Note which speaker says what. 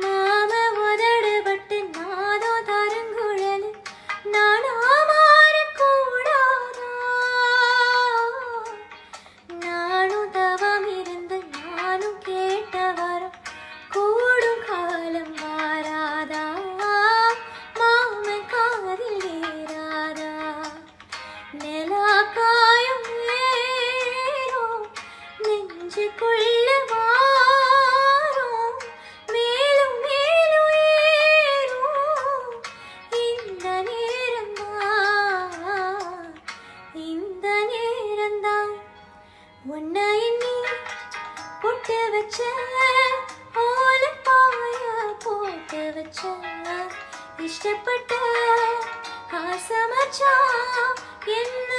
Speaker 1: மாம உதடுபட்டு நாதோ தருங்குழல் நானா மாறக்கூடாதா? நானும் தவம் இருந்து நானும் கேட்ட வரம் கூடும் காலம் மாறாதா? மாமன் காதில் ஏறாதா? நிலா காயும் நேரம் நெஞ்சுக்குள்ள வாரும் மேலும் மேலும் ஏறும் இந்த நேரம்தான், இந்த நேரம்தான். உன்னை எண்ணி பொட்டு வச்ச ஓலப்பாய போட்டு வச்ச இஷ்டப்பட்ட ஆசமச்சா என்ன